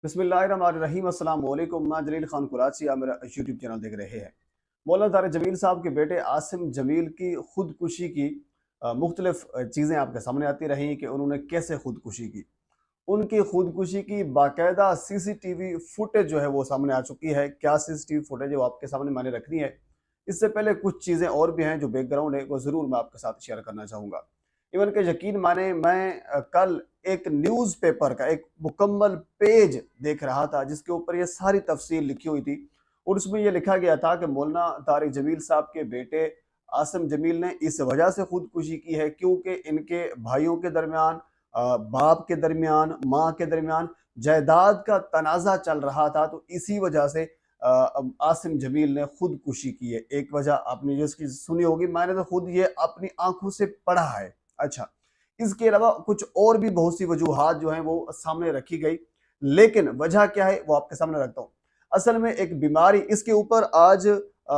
बिस्मिल्लाहिर्रहमानिर्रहीम अस्सलाम वालेकुम। मैं जलील खान कुराची, आप मेरा यूट्यूब चैनल देख रहे हैं। मौलाना तारिक जमील साहब के बेटे आसिम जमील की खुदकुशी की मुख्तलिफ चीज़ें आपके सामने आती रही कि उन्होंने कैसे खुदकुशी की। उनकी खुदकुशी की बाकायदा सीसीटीवी फुटेज जो है वो सामने आ चुकी है। क्या सीसीटीवी फुटेज है वो आपके सामने मैंने रखनी है। इससे पहले कुछ चीज़ें और भी हैं जो बैकग्राउंड है वो ज़रूर मैं आपके साथ शेयर करना चाहूँगा। इवन के यकीन माने मैं कल एक न्यूज़पेपर का एक मुकम्मल पेज देख रहा था जिसके ऊपर ये सारी तफसील लिखी हुई थी और उसमें ये लिखा गया था कि मौलाना तारिक जमील साहब के बेटे आसिम जमील ने इस वजह से खुदकुशी की है क्योंकि इनके भाइयों के दरमियान बाप के दरमियान माँ के दरमियान जायदाद का तनाज़ा चल रहा था, तो इसी वजह से आसिम जमील ने खुदकुशी की है। एक वजह आपने जिसकी सुनी होगी, मैंने तो खुद ये अपनी आंखों से पढ़ा है। अच्छा, इसके अलावा कुछ और भी बहुत सी वजूहात जो हैं वो सामने रखी गई, लेकिन वजह क्या है वो आपके सामने रखता हूँ। असल में एक बीमारी, इसके ऊपर आज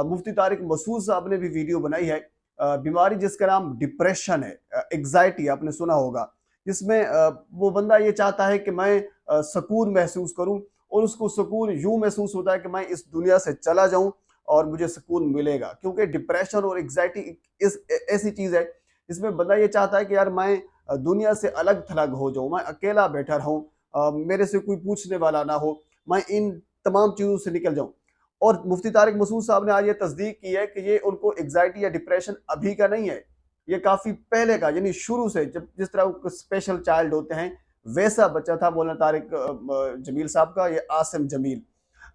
मुफ्ती तारिक मसूद साहब ने भी वीडियो बनाई है। बीमारी जिसका नाम डिप्रेशन है, एग्जाइटी आपने सुना होगा, जिसमें वो बंदा ये चाहता है कि मैं सुकून महसूस करूं और उसको सुकून यूं महसूस होता है कि मैं इस दुनिया से चला जाऊं और मुझे सुकून मिलेगा, क्योंकि डिप्रेशन और एग्जाइटी इस ऐसी चीज है जिसमें बंदा ये चाहता है कि यार मैं दुनिया से अलग थलग हो जाऊं, मैं अकेला बैठा रहूं, मेरे से कोई पूछने वाला ना हो, मैं इन तमाम चीजों से निकल जाऊं। और मुफ्ती तारिक मसूद साहब ने आज ये तस्दीक की है कि ये उनको एग्जाइटी या डिप्रेशन अभी का नहीं है, ये काफी पहले का, यानी शुरू से, जब जिस तरह स्पेशल चाइल्ड होते हैं वैसा बच्चा था मौलाना तारिक जमील साहब का, ये आसिम जमील।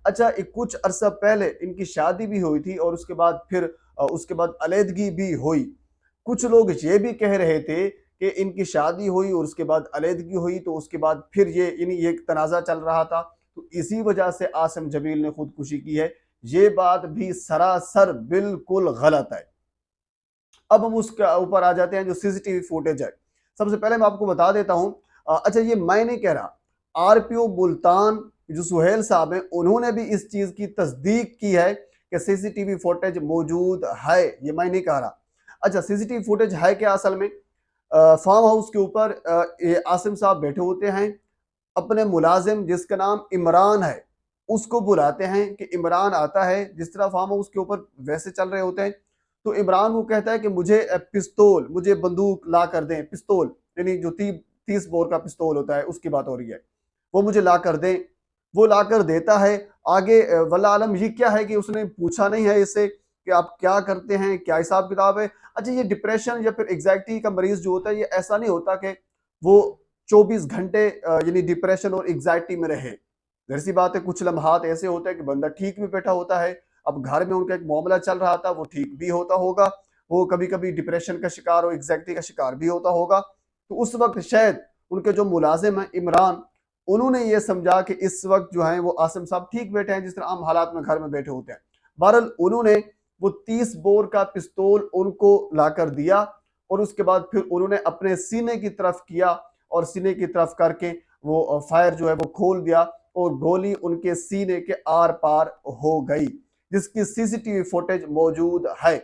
अच्छा, एक कुछ अरसा पहले इनकी शादी भी हुई थी और उसके बाद अलहदगी भी हुई। कुछ लोग ये भी कह रहे थे कि इनकी शादी हुई और उसके बाद अलहदगी हुई, तो उसके बाद फिर ये एक तनाज़ा चल रहा था, तो इसी वजह से आसिम जमील ने खुदकुशी की है। ये बात भी सरासर बिल्कुल गलत है। अब हम उसके ऊपर आ जाते हैं जो सीसीटीवी फुटेज है। सबसे पहले मैं आपको बता देता हूं, अच्छा ये मैं नहीं कह रहा, आरपीओ मुल्तान जो सुहेल साहब हैं उन्होंने भी इस चीज की तस्दीक की है कि सीसीटीवी फुटेज मौजूद है, ये मैं नहीं कह रहा। अच्छा, सीसीटीवी फुटेज है क्या असल में? फार्म हाउस के ऊपर ये आसिम साहब बैठे होते हैं, अपने मुलाजिम जिसका नाम इमरान है उसको बुलाते हैं कि इमरान आता है, जिस तरह फार्म हाउस के ऊपर वैसे चल रहे होते हैं, तो इमरान वो कहता है कि मुझे पिस्तौल, मुझे बंदूक ला कर दें, पिस्तौल यानी जो 30 बोर का पिस्तौल होता है उसकी बात हो रही है, वो मुझे ला कर दें। वो ला कर देता है। आगे वल्लाह आलम ये क्या है कि उसने पूछा नहीं है इससे कि आप क्या करते हैं, क्या हिसाब किताब है। अच्छा, ये डिप्रेशन या फिर एग्जैक्टी का मरीज जो होता है, ये ऐसा नहीं होता कि वो 24 घंटे यानी डिप्रेशन और एग्जाइटी में रहे। जाहिर सी बात है, कुछ लम्हात ऐसे होते हैं कि बंदा ठीक भी बैठा होता है, अब घर में उनका एक मामला चल रहा था, वो ठीक भी होता होगा, वो कभी कभी डिप्रेशन का शिकार और एग्जैक्टी का शिकार भी होता होगा, तो उस वक्त शायद उनके जो मुलाजिम है इमरान, उन्होंने ये समझा कि इस वक्त जो है वो आसिम साहब ठीक बैठे हैं, जिस तरह आम हालात में घर में बैठे होते हैं। बहरहाल उन्होंने वो 30 बोर का पिस्तौल उनको लाकर दिया और उसके बाद फिर उन्होंने अपने सीने की तरफ किया और सीने की तरफ करके वो फायर जो है वो खोल दिया और गोली उनके सीने के आर पार हो गई, जिसकी सीसीटीवी फुटेज मौजूद है।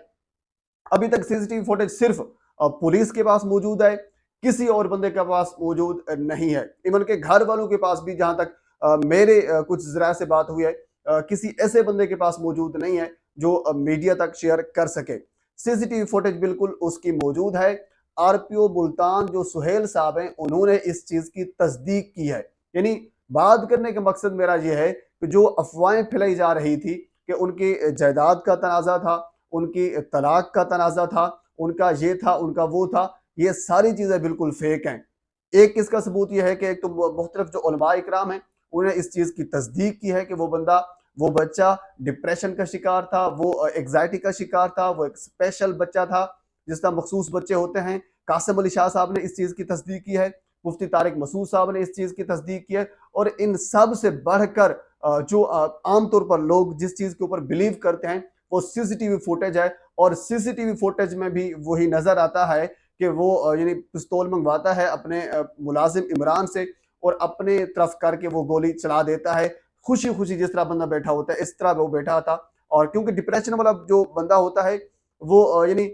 अभी तक सीसीटीवी फुटेज सिर्फ पुलिस के पास मौजूद है, किसी और बंदे के पास मौजूद नहीं है। इवन के घर वालों के पास भी, जहां तक मेरे कुछ जरा से बात हुई है, किसी ऐसे बंदे के पास मौजूद नहीं है जो मीडिया तक शेयर कर सके। सीसीटीवी फुटेज बिल्कुल उसकी मौजूद है। आरपीओ मुल्तान जो सुहेल साहब हैं उन्होंने इस चीज की तस्दीक की है। यानी बात करने का मकसद मेरा यह है कि जो अफवाहें फैलाई जा रही थी कि उनकी जायदाद का तनाजा था, उनकी तलाक का तनाजा था, उनका ये था, उनका वो था, ये सारी चीजें बिल्कुल फेक हैं। एक इसका सबूत यह है कि एक तो मुख्तलिफ जो उलमा इकराम हैं उन्होंने इस चीज की तस्दीक की है कि वो बंदा, वो बच्चा डिप्रेशन का शिकार था, वो एग्जाइटी का शिकार था, वो एक स्पेशल बच्चा था, जिस तरह मखसूस बच्चे होते हैं। कासिम अली शाह साहब ने इस चीज की तस्दीक की है, मुफ्ती तारिक मसूद साहब ने इस चीज की तस्दीक की है। और इन सब से बढ़कर जो आमतौर पर लोग जिस चीज के ऊपर बिलीव करते हैं वो सीसीटीवी फुटेज है। और सीसीटीवी फुटेज में भी वही नजर आता है कि वो यानी पिस्तौल मंगवाता है अपने मुलाजिम इमरान से और अपने तरफ करके वो गोली चला देता है, खुशी खुशी, जिस तरह बंदा बैठा होता है इस तरह वो बैठा था। और क्योंकि डिप्रेशन वाला जो बंदा होता है वो यानी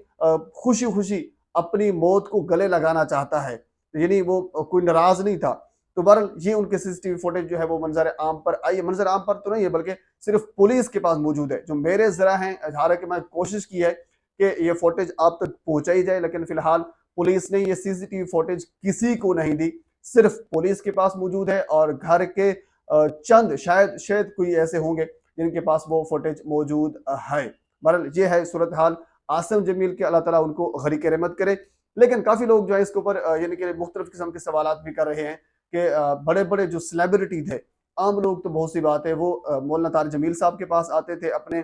खुशी खुशी अपनी मौत को गले लगाना चाहता है, यानी वो कोई नाराज नहीं था। तो बहरहाल ये उनके सीसीटीवी फुटेज जो है वो मंजर आम पर आई है। मंजर आम पर तो नहीं है, बल्कि सिर्फ पुलिस के पास मौजूद है। जो मेरे जरा हैं, हालांकि मैं कोशिश की है कि ये फुटेज आप तक पहुंचाई जाए, लेकिन फिलहाल पुलिस ने ये सीसीटीवी फुटेज किसी को नहीं दी। सिर्फ पुलिस के पास मौजूद है और घर के चंद शायद शायद कोई ऐसे होंगे जिनके पास वो फुटेज मौजूद है। बहरहाल ये है सूरत हाल आसिम जमील के, अल्लाह ताला उनको गरीक रहमत करे। लेकिन काफी लोग जो है इसके ऊपर यानी कि मुख्तलिफ किस्म के सवाल भी कर रहे हैं कि बड़े बड़े जो सेलिब्रिटी थे, आम लोग तो बहुत सी बात है, वो मौलाना तारिक जमील साहब के पास आते थे अपने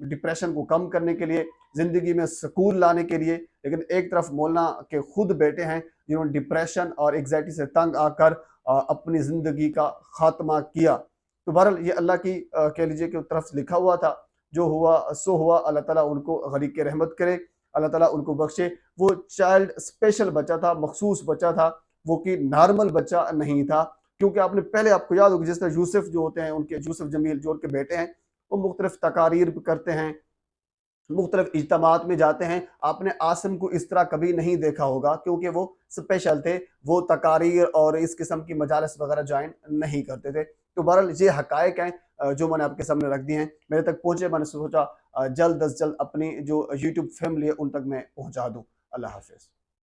डिप्रेशन को कम करने के लिए, जिंदगी में सुकून लाने के लिए। लेकिन एक तरफ मौलाना के खुद बेटे हैं जिन्होंने डिप्रेशन और एग्जाइटी से तंग आकर अपनी जिंदगी का खात्मा किया। तो बहरहाल ये अल्लाह की कह लीजिए कि तरफ से लिखा हुआ था, जो हुआ सो हुआ। अल्लाह ताला उनको गरीक के रहमत करे, अल्लाह ताला उनको बख्शे। वो चाइल्ड स्पेशल बच्चा था, मखसूस बच्चा था, वो कि नॉर्मल बच्चा नहीं था। क्योंकि आपने पहले, आपको याद होगा, जिस तरह यूसुफ जो होते हैं, उनके यूसुफ जमील जो उनके बेटे हैं, वो मुख्तलिफ तकारीर करते हैं, मुख्तलिफ इज्तमात में जाते हैं। आपने आसिम को इस तरह कभी नहीं देखा होगा क्योंकि वो स्पेशल थे, वो तकारीर और इस किस्म की मजालिस वगैरह ज्वाइन नहीं करते थे। तो बहरहाल ये हकायक हैं जो मैंने आपके सामने रख दिए हैं, मेरे तक पहुंचे। मैंने सोचा जल्द अज जल्द अपनी जो यूट्यूब फैमिली है उन तक मैं पहुंचा दूं। अल्लाह हाफिज।